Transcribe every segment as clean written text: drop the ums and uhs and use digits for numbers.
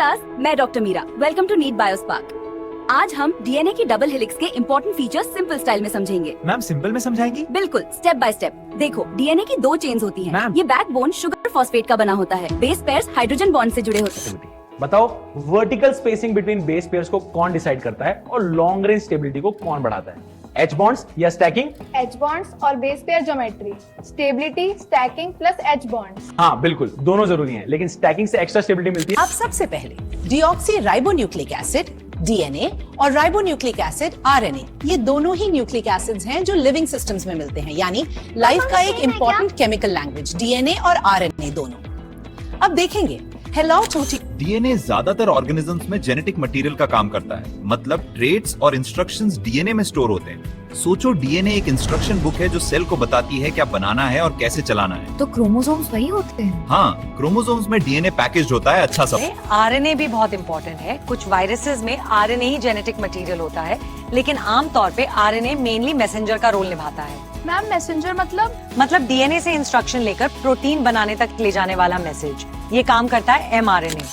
Class, मैं doctor Meera. Welcome to NEET Biospark. आज हम डीएनए की डबल हेलिक्स के इम्पोर्टेंट फीचर्स सिंपल स्टाइल में समझेंगे। मैम सिंपल में समझाएंगी? बिल्कुल, स्टेप बाय स्टेप। देखो, डीएनए की दो चेन्स होती हैं। मैम। ये बैकबोन शुगर फॉस्फेट का बना होता है, बेस पेयर्स हाइड्रोजन बॉन्ड से जुड़े होते हैं। बताओ, vertical spacing between base pairs को कौन डिसाइड करता है और लॉन्ग रेंज स्टेबिलिटी को कौन बढ़ाता है? एच बॉन्ड्स या स्टैकिंग? एच बॉन्ड्स और base pair geometry, stability, stacking plus H bonds. हाँ बिल्कुल, दोनों जरूरी हैं, लेकिन स्टैकिंग से एक्स्ट्रा स्टेबिलिटी मिलती है। अब सबसे पहले डीऑक्सी राइबोन्यूक्लिक एसिड डीएनए और राइबोन्यूक्लिक एसिड आरएनए, ये दोनों ही न्यूक्लिक एसिड्स हैं जो लिविंग सिस्टम्स में मिलते हैं, यानी लाइफ का एक इंपॉर्टेंट केमिकल लैंग्वेज डीएनए और आरएनए दोनों। अब देखेंगे हेलो छोटी। डीएनए ज्यादातर ऑर्गेनिजम्स में जेनेटिक मटेरियल का काम करता है, मतलब ट्रेट्स और इंस्ट्रक्शंस डीएनए में स्टोर होते हैं। सोचो, डीएनए एक इंस्ट्रक्शन बुक है जो सेल को बताती है क्या बनाना है और कैसे चलाना है। तो क्रोमोसोम्स वही होते हैं? हाँ, क्रोमोसोम्स में डीएनए पैकेज्ड होता है। अच्छा सब। आरएनए भी बहुत इंपॉर्टेंट है। कुछ वायरसेस में आरएनए ही जेनेटिक मटेरियल होता है, लेकिन आमतौर पे आरएनए मेनली मैसेंजर का रोल निभाता है। मैम मैसेंजर मतलब डीएनए से इंस्ट्रक्शन लेकर प्रोटीन बनाने तक ले जाने वाला मैसेज, ये काम करता है एमआरएनए।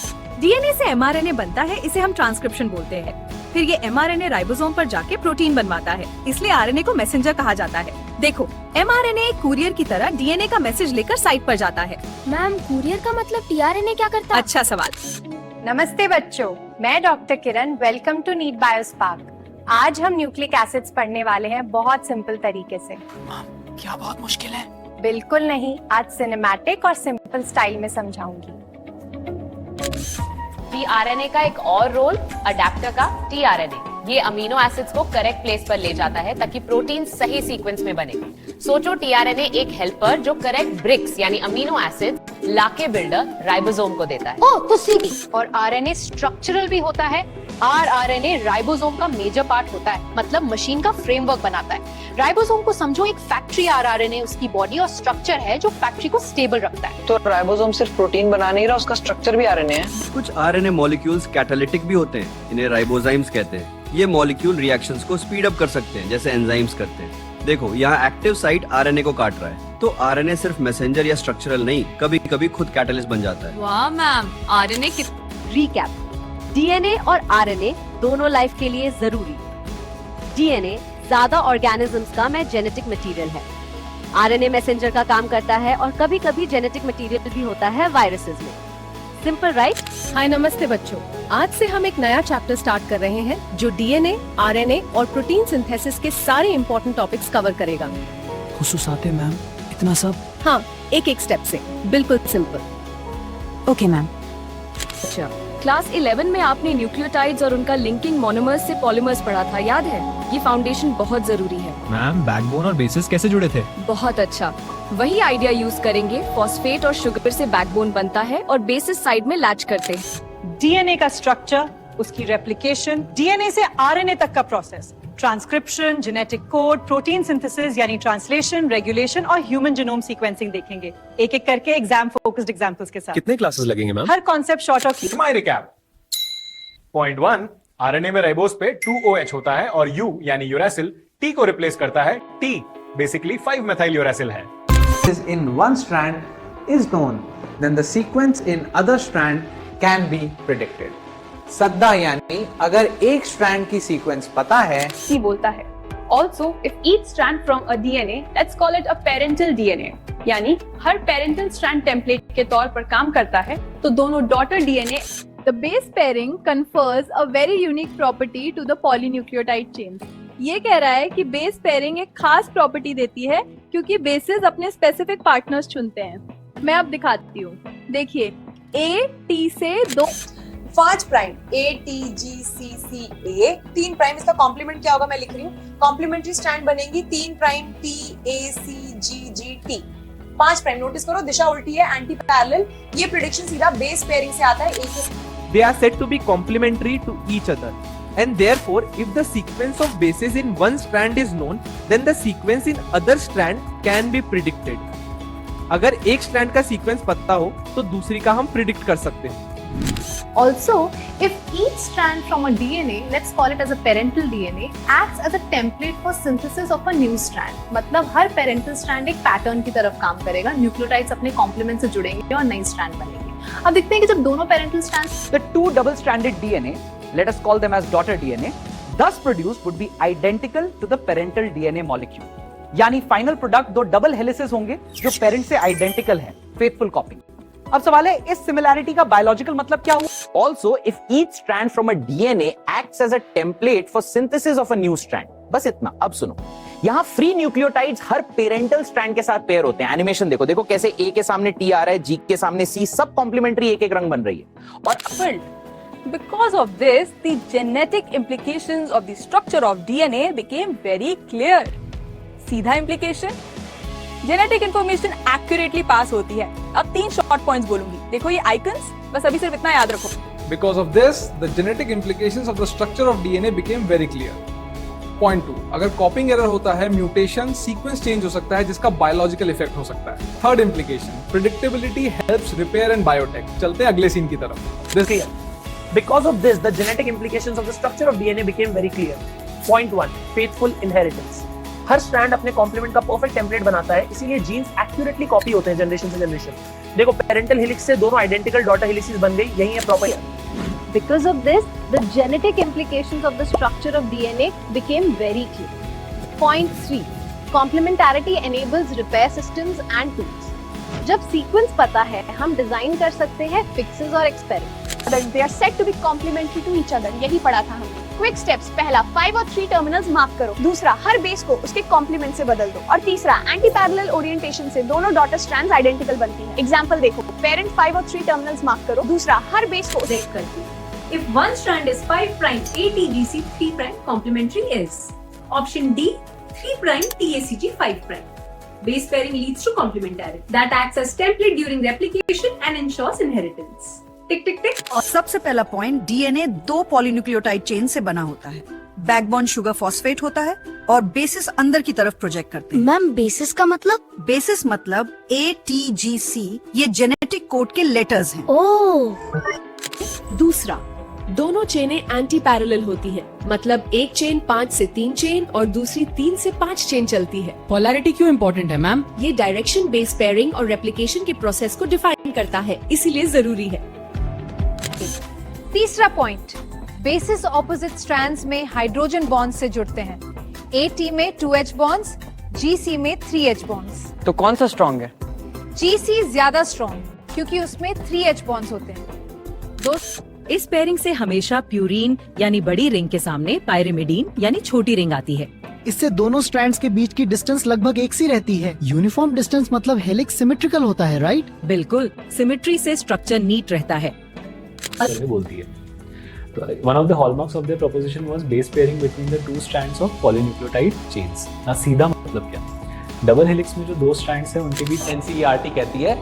डीएनए से एमआरएनए बनता है, इसे हम ट्रांसक्रिप्शन बोलते हैं। फिर ये एमआरएनए राइबोसोम पर जाके प्रोटीन बनवाता है, इसलिए आरएनए को मैसेंजर कहा जाता है। देखो, एमआरएनए एक कुरियर की तरह डीएनए का मैसेज लेकर साइट पर जाता है। मैम, कुरियर का मतलब टीआरएनए क्या करता है? अच्छा सवाल। नमस्ते बच्चों, मैं doctor Kiran. Welcome to NEET Biospark. आज हम न्यूक्लिक एसिड्स पढ़ने वाले हैं बहुत सिंपल तरीके से। क्या बहुत मुश्किल है? बिल्कुल नहीं, आज सिनेमैटिक और सिंपल स्टाइल में समझाऊंगी। टीआरएनए का एक और रोल अडेप्टर का टीआरएनए, ये अमीनो एसिड्स को करेक्ट प्लेस पर ले जाता है ताकि प्रोटीन सही सीक्वेंस में बने। सोचो, टीआरएनए एक हेल्पर जो करेक्ट ब्रिक्स यानी अमीनो एसिड लाके बिल्डर राइबोसोम को देता है। ओ, तो सीधी। और आरएनए स्ट्रक्चरल भी होता है। आरएनए राइबोसोम का मेजर पार्ट होता है, मतलब मशीन का फ्रेमवर्क बनाता है। राइबोसोम को समझो एक फैक्ट्री। आरएनए उसकी बॉडी और स्ट्रक्चर है जो फैक्ट्री को स्टेबल रखता है। तो राइबोसोम सिर्फ प्रोटीन बना नहीं रहा, उसका स्ट्रक्चर भी आरएनए है। कुछ आरएनए मॉलिक्यूल्स कैटालिटिक भी होते हैं, इन्हें राइबोजाइम्स कहते हैं। ये मॉलिक्यूल रिएक्शंस को स्पीड अप कर सकते हैं, जैसे एंजाइम्स करते हैं। देखो, यहाँ एक्टिव साइट आरएनए को काट रहा है, तो आरएनए सिर्फ मैसेंजर या स्ट्रक्चरल नहीं, कभी कभी खुद कैटलिस्ट बन जाता है। वाह मैम, आरएनए रीकैप, डीएनए और आरएनए दोनों लाइफ के लिए जरूरी। डीएनए ज्यादा ऑर्गेनिजम्स का जेनेटिक मटेरियल है। आरएनए मैसेंजर का काम करता है और कभी कभी जेनेटिक मटेरियल भी होता है वायरसेस में। Simple right? हाय नमस्ते बच्चों, आज से हम एक नया चैप्टर स्टार्ट कर रहे हैं जो डीएनए, आरएनए और प्रोटीन सिंथेसिस के सारे इम्पोर्टेंट टॉपिक्स कवर करेगा। खुशूसाते मैम, इतना सब? हाँ, एक एक स्टेप से, बिल्कुल सिंपल। Okay ma'am. अच्छा, क्लास 11 में आपने न्यूक्लियोटाइड्स और उनका लिंकिंग मोनोमर्स से पॉलीमर्स पढ़ा था, याद है? ये फाउंडेशन बहुत जरूरी है। मैम, बैकबोन और बेसिस कैसे जुड़े थे? बहुत अच्छा, वही आइडिया यूज करेंगे। फॉस्फेट और शुगर से बैकबोन बनता है और बेसिस साइड में लैच करते हैं। डीएनए का स्ट्रक्चर, उसकी रेप्लिकेशन, डीएनए से आरएनए तक का process, transcription, genetic code, protein synthesis यानी ट्रांसलेशन, रेगुलेशन और ह्यूमन जीनोम सीक्वेंसिंग देखेंगे, एक एक करके एग्जाम फोकस्ड एग्जांपल्स के साथ। कितने क्लासेस लगेंगे मैम? हर कॉन्सेप्ट शॉर्ट और की। My recap. पॉइंट 1, आरएनए में राइबोस पे 2OH होता है और U यानी यूरासिल T को रिप्लेस करता है। T बेसिकली 5 मेथाइल यूरासिल है। In one strand is known, then the sequence in other strand can be predicted. सद्दा यानी अगर एक स्ट्रैंड की सीक्वेंस पता है, ही बोलता है। Also, if each strand from a DNA, let's call it a parental DNA, यानी हर पेरेंटल स्ट्रैंड टेम्पलेट के तौर पर काम करता है, तो दोनों daughter DNA. The base pairing confers a very unique property to the polynucleotide chains. ये कह रहा है कि बेस पेयरिंग एक खास प्रॉपर्टी देती है क्योंकि बेसेस अपने स्पेसिफिक पार्टनर्स चुनते हैं। मैं अब दिखाती हूँ, देखिए, A T से 5 prime A T G C C A, 3 prime इसका कॉम्प्लीमेंट क्या होगा मैं लिख रही हूँ। कॉम्प्लीमेंट्री स्ट्रैंड बनेगी 3 prime T A C G G T। 5 prime, notice करो दिशा उल्टी है, एंटी पैरेलल। ये प्रेडिक्शन सीधा बेस पेयरिंग से आता है। they are said to be complementary to each other, and therefore if the sequence of bases in one strand is known, then the sequence in other strand can be predicted. अगर एक strand का sequence पता हो तो दूसरी का हम predict कर सकते हैं। Also, if each strand from a DNA, let's call it as a parental DNA, acts as a template for synthesis of a new strand. मतलब हर parental strand एक पैटर्न की तरफ काम करेगा, न्यूक्लियोटाइड्स अपने कॉम्प्लीमेंट से जुड़ेंगे और नई स्ट्रैंड बनेगी। अब देखते हैं कि जब दोनों parental strands The two double-stranded DNA, let us call them as daughter DNA, thus produced would be identical to the parental DNA molecule. यानी फाइनल प्रोडक्ट दो डबल हेलिसेस होंगे जो पेरेंट से आइडेंटिकल है, फेथफुल कॉपी। अब सवाल है इस सिमिलैरिटी का बायोलॉजिकल मतलब क्या हुआ? Also, if each strand from a DNA acts as a template for synthesis of a new strand. बस इतना। अब सुनो, यहाँ फ्री न्यूक्लियोटाइड्स हर पेरेंटल स्ट्रैंड के साथ पेयर होते हैं। एनिमेशन देखो, देखो कैसे A के सामने T आ रहा है, G के सामने C, सब कॉम्प्लीमेंट्री एक एक रंग बन रही है। और Because of this, the genetic implications of the structure of DNA became very clear. सीधा implication, जेनेटिक इंफॉर्मेशन एक्यूरेटली पास होती है। अब 3 शॉर्ट पॉइंट्स बोलूंगी, देखो ये आइकन्स, बस अभी सिर्फ इतना याद रखो। Because of this, the genetic implications of the structure of DNA became very clear. Point 2, अगर कॉपिंग एरर होता है, म्यूटेशन, सीक्वेंस चेंज हो सकता है जिसका बायोलॉजिकल इफेक्ट हो सकता है। Third implication, predictability helps repair and biotech। चलते हैं अगले सीन की तरफ। This Because of this, the genetic implications of the structure of DNA became very clear. Point 1, faithful inheritance. Her strand अपने कॉम्प्लीमेंट का परफेक्ट टेम्पलेट बनाता है, इसीलिए जीन्स एक्यूरेटली कॉपी होते हैं जनरेशन से जनरेशन। देखो पेरेंटल हेलिक्स से दोनों आइडेंटिकल डॉटर हेलिक्स बन गई, यही है proper. Because of this, the genetic implications of the structure of DNA became very clear. Point 3, complementarity enables repair systems and tools. जब सीक्वेंस पता है, हम डिजाइन कर सकते हैं फिक्सेस और experiment. They are said to be complementary to each other, यही पढ़ा था हमने। क्विक स्टेप्स, पहला 5 और 3 टर्मिनल्स मार्क करो, दूसरा हर बेस को उसके कॉम्प्लीमेंट से बदल दो, और तीसरा एंटी पैरेलल ओरिएंटेशन से दोनों डॉटर स्ट्रैंड्स आइडेंटिकल बनती हैं। एग्जांपल देखो, पेरेंट 5 और 3 टर्मिनल्स मार्क करो, दूसरा हर बेस को Check करती हूँ। If one strand is 5 prime ATGC 3 prime complementary is option D 3 prime TACG 5 prime. Base pairing leads to complementarity that acts as template during replication and ensures inheritance. टिक टिक टिक। और सबसे पहला point, DNA 2 polynucleotide chain से बना होता है। Backbone sugar phosphate होता है और बेसिस अंदर की तरफ प्रोजेक्ट करते हैं। मैम बेसिस का मतलब? बेसिस मतलब ATGC, ये जेनेटिक कोड के लेटर्स हैं। ओह। दूसरा, दोनों चेनें एंटी पैरेलल होती हैं, मतलब एक चेन 5 से 3 चेन और दूसरी 3 से 5 चेन चलती है। पोलैरिटी क्यों इम्पोर्टेंट है मैम? ये डायरेक्शन बेस पेयरिंग और रेप्लिकेशन के प्रोसेस को डिफाइन करता है, इसीलिए जरूरी है। तीसरा पॉइंट, बेसिस ऑपोजिट स्ट्रैंड्स में हाइड्रोजन बॉन्ड से जुड़ते हैं। AT में 2H बॉन्ड्स, GC में 3H बॉन्ड्स। तो कौन सा स्ट्रॉन्ग है? GC ज्यादा स्ट्रॉन्ग, क्योंकि उसमें 3H बॉन्ड्स होते हैं। इस पेयरिंग से हमेशा प्यूरीन यानी बड़ी रिंग के सामने पायरिमिडीन यानी छोटी रिंग आती है। इससे दोनों स्ट्रैंड्स के बीच की डिस्टेंस लगभग एक सी रहती है। यूनिफॉर्म डिस्टेंस मतलब हेलिक्स सिमेट्रिकल होता है, राइट? बिल्कुल, सिमेट्री से स्ट्रक्चर नीट रहता है। बोलती है। One of the hallmarks of their proposition was base pairing between the two strands of polynucleotide chains. ना सीधा मतलब क्या? डबल हेलिक्स में जो 2 strands हैं उनके बीच NCERT कहती है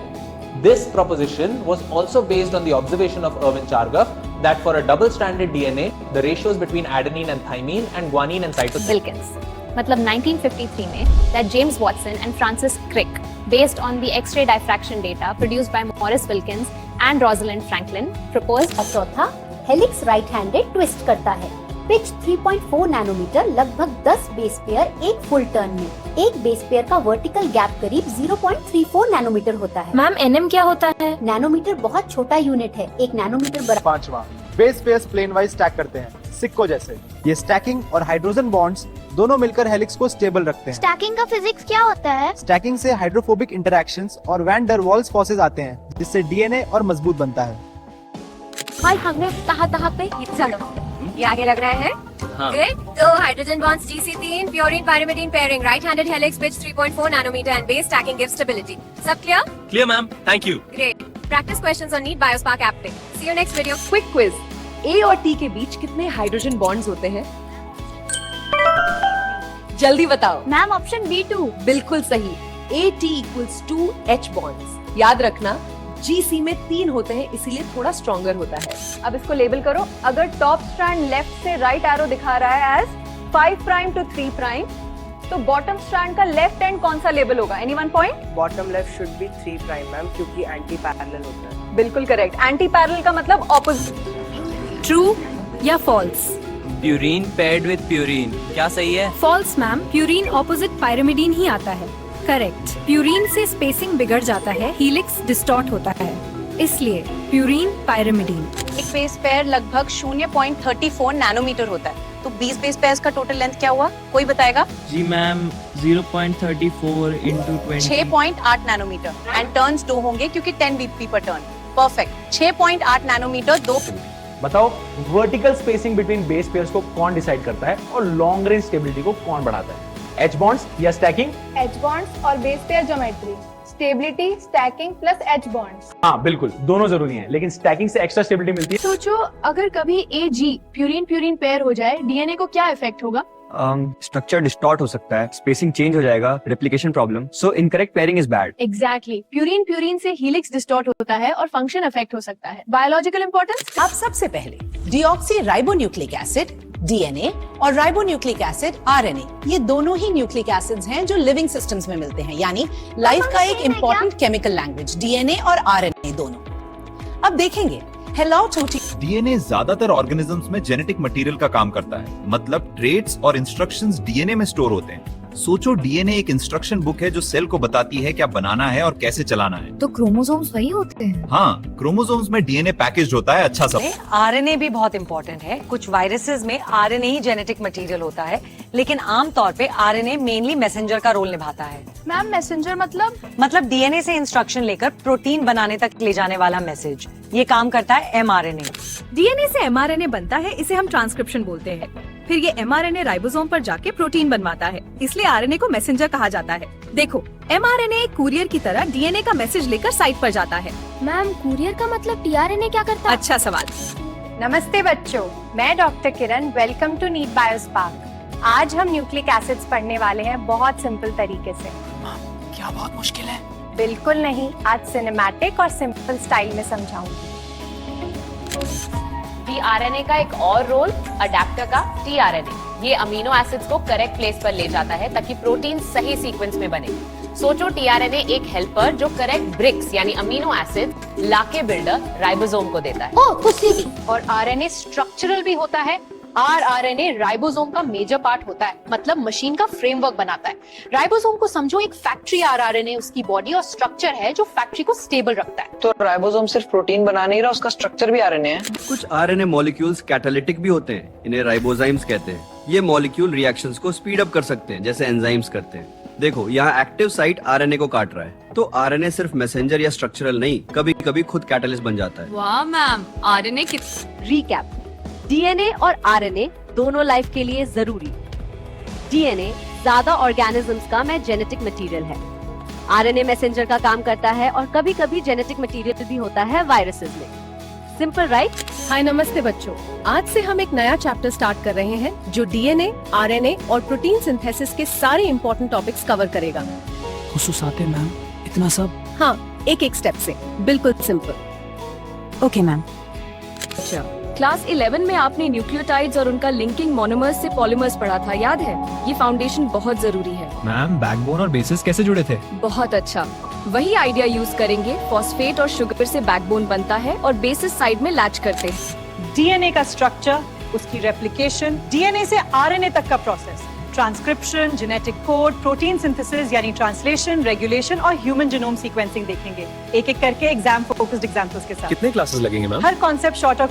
This proposition was also based on the observation of Erwin Chargaff that for a double-stranded DNA, the ratios between adenine and thymine and guanine and cytosine. Wilkins, मतलब 1953 में that James Watson and Francis Crick, based on the X-ray diffraction data produced by Maurice Wilkins and Rosalind Franklin, proposed और चौथा, helix right handed twist करता है। Pitch 3.4 nanometre, लगभग 10 base pair एक full turn में। एक बेस पेयर का vertical gap करीब 0.34 नैनोमीटर होता है। मैम NM क्या होता है? नैनोमीटर बहुत छोटा यूनिट है, 1 नैनोमीटर बराबर। पांचवा, base pairs plane wise stack करते हैं, सिक्को जैसे। ये स्टैकिंग और हाइड्रोजन बॉन्ड्स दोनों मिलकर हेलिक्स को स्टेबल रखते हैं। स्टैकिंग का फिजिक्स क्या होता है? स्टैकिंग से हाइड्रोफोबिक इंटरैक्शंस और वैन डर वाल्स फोर्सेस आते हैं, जिससे डीएनए और मजबूत बनता है। भाई हमने कहा पे चलो ये आगे लग रहा है। हाँ। Good. तो hydrogen bonds GC3, purine pyrimidine pairing, right handed helix, pitch 3.4 nanometer and base stacking gives stability. सब clear? Clear ma'am, thank you. Great. Practice questions on NEET Biospark app पे। See you next video. Quick quiz, A और T के बीच कितने hydrogen bonds होते हैं? जल्दी बताओ। Ma'am option B2। बिल्कुल सही, AT equals 2 H bonds। याद रखना GC में 3 होते हैं, इसीलिए थोड़ा स्ट्रॉन्गर होता है। अब इसको लेबल करो। अगर टॉप स्ट्रैंड लेफ्ट से राइट एरो दिखा रहा है एज 5 प्राइम टू 3 प्राइम, तो बॉटम स्ट्रैंड का लेफ्ट एंड कौन सा लेबल होगा? Anyone point? Bottom left should be 3 prime ma'am, क्योंकि एंटी पैरेलल होता है। बिल्कुल करेक्ट। एंटी पैरेलल का मतलब ऑपोजिट। ट्रू या false? Purine paired with purine, क्या सही है? False ma'am, purine opposite pyrimidine ही आता है। करेक्ट। प्यूरीन से स्पेसिंग बिगड़ जाता है, हीलिक्स डिस्टॉर्ट होता है। इसलिए प्यूरीन पायरिमिडीन। एक बेस पेयर लगभग 0.34 नैनोमीटर होता है, तो 20 बेस पेयर्स का टोटल लेंथ क्या हुआ, कोई बताएगा? जी ma'am 0.34 into 20। 6.8 nanometer and turns 2 होंगे क्योंकि 10 बीपी पर टर्न। Perfect, 6.8 nanometre 2। बताओ vertical spacing between base pairs को कौन डिसाइड करता है और लॉन्ग रेंज स्टेबिलिटी को कौन बढ़ाता है? एच बॉन्ड्स या स्टैकिंग? एच बॉन्ड्स और base pair geometry, stability, stacking plus H bonds. हाँ बिल्कुल, दोनों जरूरी हैं, लेकिन स्टैकिंग से एक्स्ट्रा स्टेबिलिटी मिलती है। सोचो अगर कभी AG प्यूरिन प्यूरिन पेयर हो जाए, डीएनए को क्या इफेक्ट होगा? स्ट्रक्चर डिस्टॉर्ट हो सकता है, स्पेसिंग चेंज हो जाएगा, replication problem, so incorrect pairing is bad. Exactly, purine purine से हीलिक्स डिस्टॉर्ट होता है और फंक्शन अफेक्ट हो सकता है। Biological importance. अब सबसे पहले डीऑक्सी राइबोन्यूक्लिक एसिड डीएनए और राइबोन्यूक्लिक एसिड आरएनए, ये दोनों ही न्यूक्लिक एसिड्स हैं जो लिविंग सिस्टम्स में मिलते हैं, यानी लाइफ का एक इंपॉर्टेंट केमिकल लैंग्वेज डीएनए और आरएनए दोनों। अब देखेंगे हेलो टूटी। डीएनए ज्यादातर ऑर्गेनिजम्स में जेनेटिक मटेरियल का काम करता है, मतलब ट्रेट्स और इंस्ट्रक्शंस डीएनए में स्टोर होते हैं। सोचो डीएनए एक इंस्ट्रक्शन बुक है जो सेल को बताती है क्या बनाना है और कैसे चलाना है। तो क्रोमोसोम्स वही होते हैं? हाँ, क्रोमोसोम्स में डीएनए पैकेज होता है। अच्छा सब आरएनए भी बहुत इंपॉर्टेंट है। कुछ वायरसेस में आरएनए ही जेनेटिक मटेरियल होता है, लेकिन आमतौर पे आरएनए मेनली मैसेंजर का रोल निभाता है। मैम मैसेंजर मतलब डीएनए से इंस्ट्रक्शन लेकर प्रोटीन बनाने तक ले जाने वाला मैसेज, ये काम करता है एमआरएनए। डीएनए से एमआरएनए बनता है, इसे हम ट्रांसक्रिप्शन बोलते हैं। फिर ये एमआरएनए राइबोसोम पर जाके प्रोटीन बनवाता है, इसलिए आरएनए को मैसेंजर कहा जाता है। देखो, एमआरएनए एक कुरियर की तरह डीएनए का मैसेज लेकर साइट पर जाता है। मैम कुरियर का मतलब टीआरएनए क्या करता है? अच्छा सवाल। नमस्ते बच्चों, मैं doctor Kiran. Welcome to NEET Biospark. आज हम न्यूक्लिक एसिड्स पढ़ने वाले हैं बहुत सिंपल तरीके से। क्या बहुत मुश्किल है? बिल्कुल नहीं, आज सिनेमैटिक और सिंपल स्टाइल में समझाऊंगी। टीआरएनए का एक और रोल अडेप्टर का टीआरएनए, ये अमीनो एसिड्स को करेक्ट प्लेस पर ले जाता है ताकि प्रोटीन सही सीक्वेंस में बने। सोचो टीआरएनए एक हेल्पर जो करेक्ट ब्रिक्स यानी अमीनो एसिड लाके बिल्डर राइबोसोम को देता है। और आरएनए स्ट्रक्चरल भी होता है। आरएनए राइबोसोम का मेजर पार्ट होता है, मतलब मशीन का फ्रेमवर्क बनाता है। राइबोसोम को समझो एक फैक्ट्री। आरएनए उसकी बॉडी और स्ट्रक्चर है जो फैक्ट्री को स्टेबल रखता है। तो राइबोसोम सिर्फ प्रोटीन बना नहीं रहा, उसका स्ट्रक्चर भी आरएनए है। कुछ आरएनए मॉलिक्यूल्स कैटालिटिक भी होते हैं, इन्हें राइबोजाइम्स कहते हैं। ये मॉलिक्यूल रिएक्शंस को स्पीड अप कर सकते हैं, जैसे एंजाइम्स करते हैं। देखो, यहाँ एक्टिव साइट आरएनए को काट रहा है, तो आरएनए सिर्फ मैसेंजर या स्ट्रक्चरल नहीं, कभी कभी खुद कैटलिस्ट बन जाता है। वाह मैम, आरएनए की रीकैप। डीएनए और आरएनए दोनों लाइफ के लिए जरूरी। डीएनए ज्यादा ऑर्गेनिजम्स का जेनेटिक मटेरियल है। आरएनए मैसेंजर का काम करता है और कभी कभी जेनेटिक मटेरियल भी होता है वायरसेस में। Simple right? हाय नमस्ते बच्चों, आज से हम एक नया चैप्टर स्टार्ट कर रहे हैं जो डीएनए, आरएनए और प्रोटीन सिंथेसिस के सारे इंपॉर्टेंट टॉपिक्स कवर करेगा। खुशूसाते मैम, इतना सब? हाँ, एक एक स्टेप से, बिल्कुल सिंपल। Okay ma'am. अच्छा, क्लास 11 में आपने न्यूक्लियोटाइड्स और उनका लिंकिंग मोनोमर्स से पॉलीमर्स पढ़ा था, याद है? ये फाउंडेशन बहुत जरूरी है। मैम, बैकबोन और बेसिस कैसे जुड़े थे? बहुत अच्छा, वही आइडिया यूज करेंगे। फॉस्फेट और शुगर से बैकबोन बनता है और बेसिस साइड में लैच करते हैं। डीएनए का स्ट्रक्चर, उसकी रेप्लिकेशन, डीएनए से आरएनए तक का process, transcription, genetic code, protein synthesis यानी ट्रांसलेशन, रेगुलेशन और ह्यूमन जीनोम सीक्वेंसिंग देखेंगे, एक एक करके एग्जाम फोकस्ड एग्जांपल्स के साथ। कितने क्लासेस लगेंगे मैम? हर कॉन्सेप्ट शॉर्ट और